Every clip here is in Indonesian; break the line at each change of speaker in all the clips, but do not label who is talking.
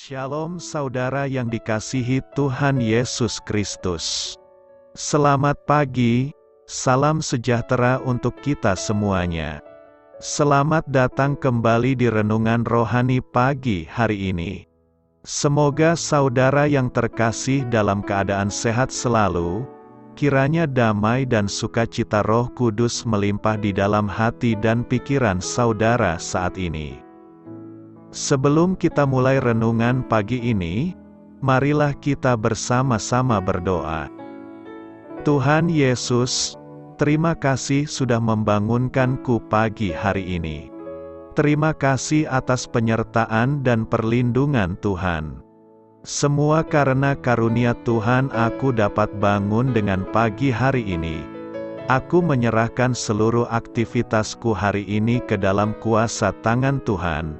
Shalom saudara yang dikasihi Tuhan Yesus Kristus. Selamat pagi, salam sejahtera untuk kita semuanya. Selamat datang kembali di Renungan Rohani pagi hari ini. Semoga saudara yang terkasih dalam keadaan sehat selalu, kiranya damai dan sukacita Roh Kudus melimpah di dalam hati dan pikiran saudara saat ini. Sebelum kita mulai renungan pagi ini, marilah kita bersama-sama berdoa. Tuhan Yesus, terima kasih sudah membangunkanku pagi hari ini. Terima kasih atas penyertaan dan perlindungan Tuhan. Semua karena karunia Tuhan aku dapat bangun dengan pagi hari ini. Aku menyerahkan seluruh aktivitasku hari ini ke dalam kuasa tangan Tuhan.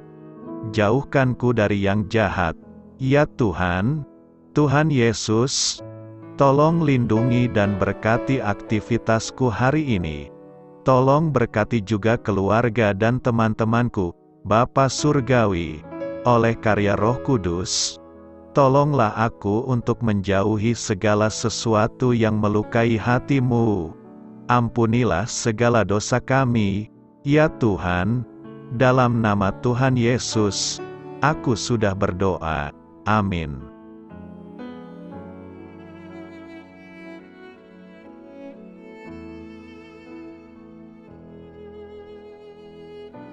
Jauhkanku dari yang jahat, ya Tuhan. Tuhan Yesus, tolong lindungi dan berkati aktivitasku hari ini. Tolong berkati juga keluarga dan teman-temanku, Bapa Surgawi, oleh karya Roh Kudus. Tolonglah aku untuk menjauhi segala sesuatu yang melukai hati-Mu. Ampunilah segala dosa kami, ya Tuhan. Dalam nama Tuhan Yesus, aku sudah berdoa. Amin.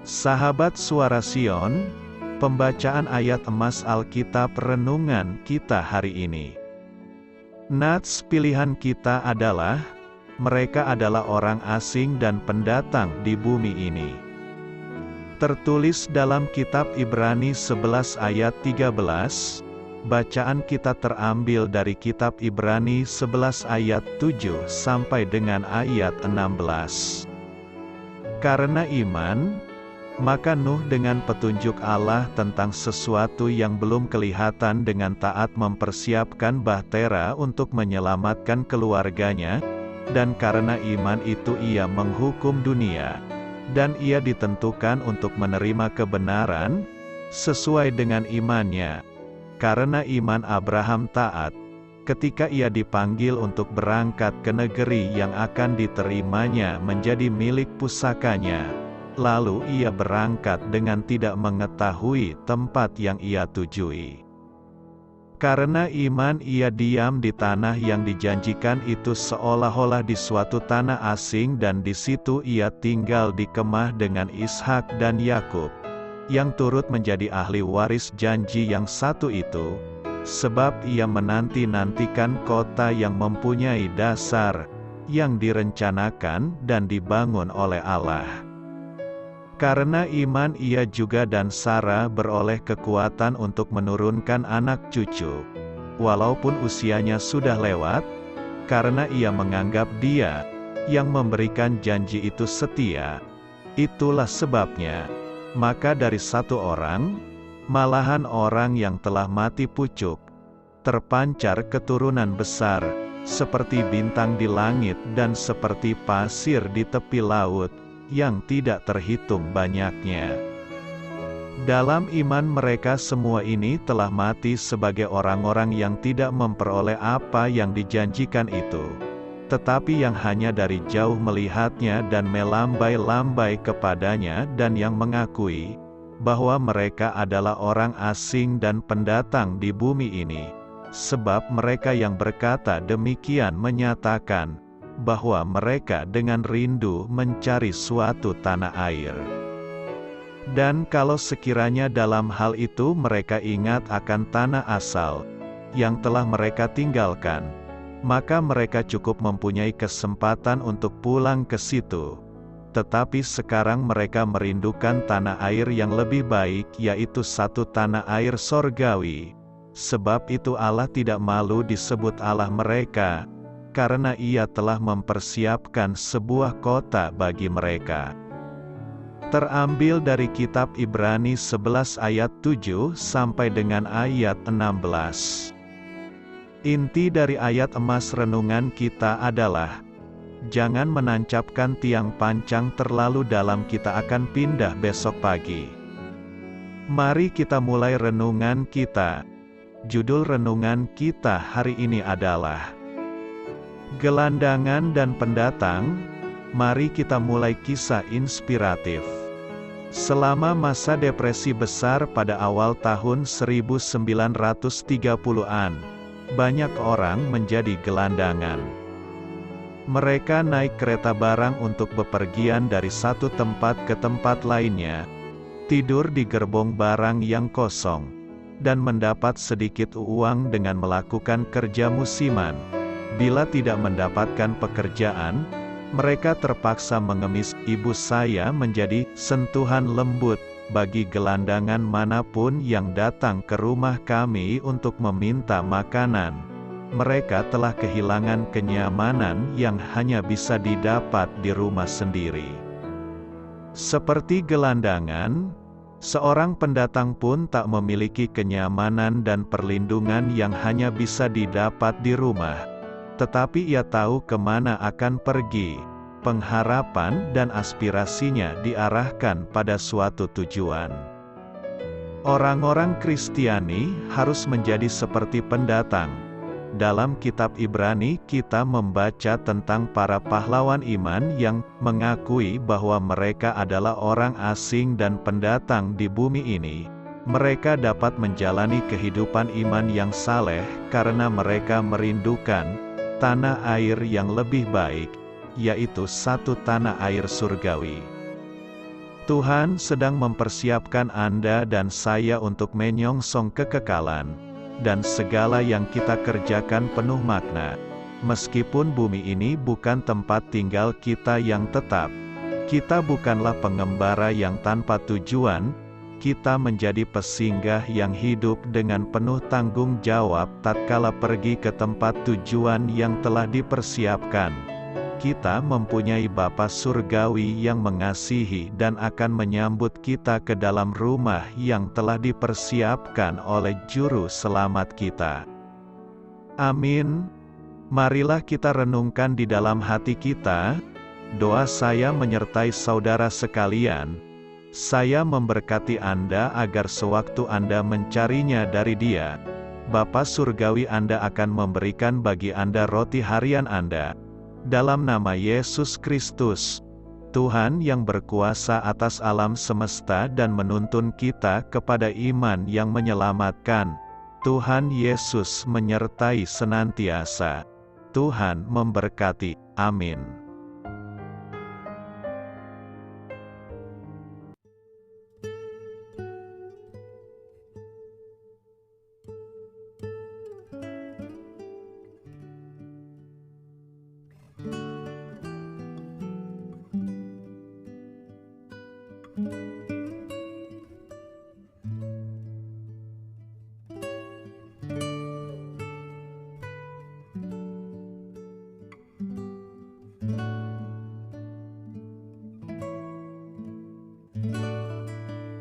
Sahabat Suara Sion, pembacaan ayat emas Alkitab renungan kita hari ini. Nats pilihan kita adalah, mereka adalah orang asing dan pendatang di bumi ini. Tertulis dalam kitab Ibrani 11 ayat 13, bacaan kita terambil dari kitab Ibrani 11 ayat 7 sampai dengan ayat 16. Karena iman, maka Nuh dengan petunjuk Allah tentang sesuatu yang belum kelihatan dengan taat mempersiapkan bahtera untuk menyelamatkan keluarganya, dan karena iman itu ia menghukum dunia. Dan ia ditentukan untuk menerima kebenaran, sesuai dengan imannya. Karena iman Abraham taat, ketika ia dipanggil untuk berangkat ke negeri yang akan diterimanya menjadi milik pusakanya. Lalu ia berangkat dengan tidak mengetahui tempat yang ia tujui. Karena iman ia diam di tanah yang dijanjikan itu seolah-olah di suatu tanah asing dan di situ ia tinggal di kemah dengan Ishak dan Yakub, yang turut menjadi ahli waris janji yang satu itu, sebab ia menanti-nantikan kota yang mempunyai dasar, yang direncanakan dan dibangun oleh Allah. Karena iman ia juga dan Sarah beroleh kekuatan untuk menurunkan anak cucu, walaupun usianya sudah lewat, karena ia menganggap Dia, yang memberikan janji itu setia. Itulah sebabnya, maka dari satu orang, malahan orang yang telah mati pucuk, terpancar keturunan besar, seperti bintang di langit dan seperti pasir di tepi laut, yang tidak terhitung banyaknya. Dalam iman mereka semua ini telah mati sebagai orang-orang yang tidak memperoleh apa yang dijanjikan itu, tetapi yang hanya dari jauh melihatnya dan melambai-lambai kepadanya dan yang mengakui, bahwa mereka adalah orang asing dan pendatang di bumi ini. Sebab mereka yang berkata demikian menyatakan, bahwa mereka dengan rindu mencari suatu tanah air. Dan kalau sekiranya dalam hal itu mereka ingat akan tanah asal, yang telah mereka tinggalkan, maka mereka cukup mempunyai kesempatan untuk pulang ke situ. Tetapi sekarang mereka merindukan tanah air yang lebih baik, yaitu satu tanah air sorgawi. Sebab itu Allah tidak malu disebut Allah mereka, karena ia telah mempersiapkan sebuah kota bagi mereka. Terambil dari kitab Ibrani 11 ayat 7 sampai dengan ayat 16. Inti dari ayat emas renungan kita adalah, jangan menancapkan tiang pancang terlalu dalam, kita akan pindah besok pagi. Mari kita mulai renungan kita. Judul renungan kita hari ini adalah Gelandangan dan Pendatang. Mari kita mulai kisah inspiratif. Selama masa depresi besar pada awal tahun 1930-an, banyak orang menjadi gelandangan. Mereka naik kereta barang untuk bepergian dari satu tempat ke tempat lainnya, tidur di gerbong barang yang kosong, dan mendapat sedikit uang dengan melakukan kerja musiman. Bila tidak mendapatkan pekerjaan, mereka terpaksa mengemis. Ibu saya menjadi sentuhan lembut bagi gelandangan manapun yang datang ke rumah kami untuk meminta makanan. Mereka telah kehilangan kenyamanan yang hanya bisa didapat di rumah sendiri. Seperti gelandangan, seorang pendatang pun tak memiliki kenyamanan dan perlindungan yang hanya bisa didapat di rumah. Tetapi ia tahu kemana akan pergi. Pengharapan dan aspirasinya diarahkan pada suatu tujuan. Orang-orang Kristiani harus menjadi seperti pendatang. Dalam kitab Ibrani kita membaca tentang para pahlawan iman yang mengakui bahwa mereka adalah orang asing dan pendatang di bumi ini. Mereka dapat menjalani kehidupan iman yang saleh karena mereka merindukan tanah air yang lebih baik, yaitu satu tanah air surgawi. Tuhan sedang mempersiapkan Anda dan saya untuk menyongsong kekekalan, dan segala yang kita kerjakan penuh makna. Meskipun bumi ini bukan tempat tinggal kita yang tetap, kita bukanlah pengembara yang tanpa tujuan, kita menjadi pesinggah yang hidup dengan penuh tanggung jawab tatkala pergi ke tempat tujuan yang telah dipersiapkan. Kita mempunyai Bapa Surgawi yang mengasihi dan akan menyambut kita ke dalam rumah yang telah dipersiapkan oleh Juru Selamat kita. Amin. Marilah kita renungkan di dalam hati kita. Doa saya menyertai saudara sekalian. Saya memberkati Anda agar sewaktu Anda mencarinya dari Dia, Bapa Surgawi Anda akan memberikan bagi Anda roti harian Anda. Dalam nama Yesus Kristus, Tuhan yang berkuasa atas alam semesta dan menuntun kita kepada iman yang menyelamatkan, Tuhan Yesus menyertai senantiasa. Tuhan memberkati. Amin.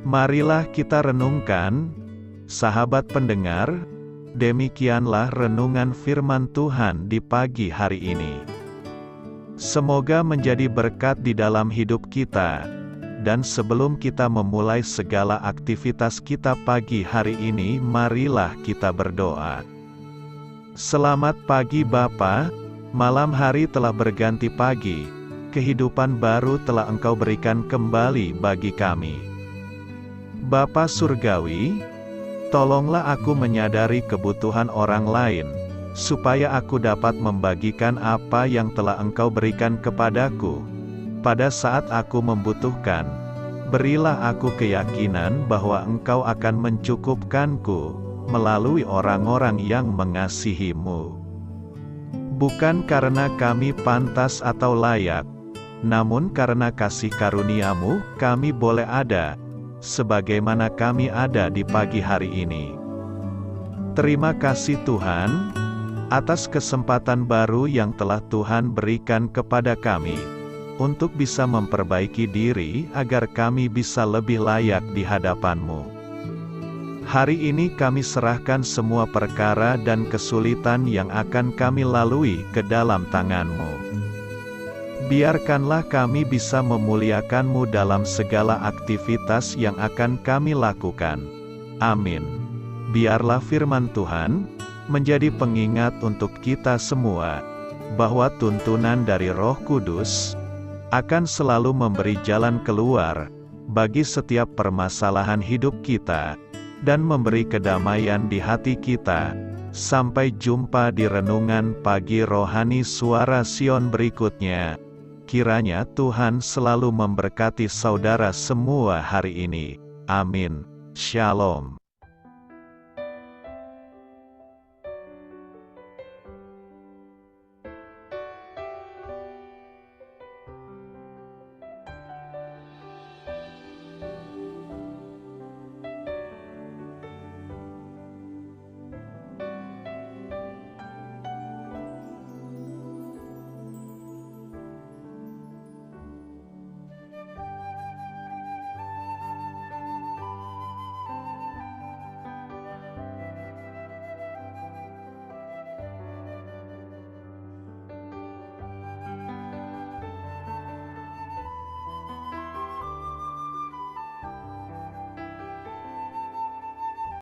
Marilah kita renungkan, sahabat pendengar, demikianlah renungan firman Tuhan di pagi hari ini. Semoga menjadi berkat di dalam hidup kita. Dan sebelum kita memulai segala aktivitas kita pagi hari ini, marilah kita berdoa. Selamat pagi Bapa, malam hari telah berganti pagi, kehidupan baru telah Engkau berikan kembali bagi kami. Bapa Surgawi, tolonglah aku menyadari kebutuhan orang lain, supaya aku dapat membagikan apa yang telah Engkau berikan kepadaku. Pada saat aku membutuhkan, berilah aku keyakinan bahwa Engkau akan mencukupkanku, melalui orang-orang yang mengasihi-Mu. Bukan karena kami pantas atau layak, namun karena kasih karunia-Mu, kami boleh ada, sebagaimana kami ada di pagi hari ini. Terima kasih Tuhan, atas kesempatan baru yang telah Tuhan berikan kepada kami, untuk bisa memperbaiki diri agar kami bisa lebih layak di hadapan-Mu. Hari ini kami serahkan semua perkara dan kesulitan yang akan kami lalui ke dalam tangan-Mu. Biarkanlah kami bisa memuliakan-Mu dalam segala aktivitas yang akan kami lakukan. Amin. Biarlah firman Tuhan menjadi pengingat untuk kita semua, bahwa tuntunan dari Roh Kudus akan selalu memberi jalan keluar bagi setiap permasalahan hidup kita, dan memberi kedamaian di hati kita. Sampai jumpa di renungan pagi rohani Suara Sion berikutnya. Kiranya Tuhan selalu memberkati saudara semua hari ini. Amin. Shalom.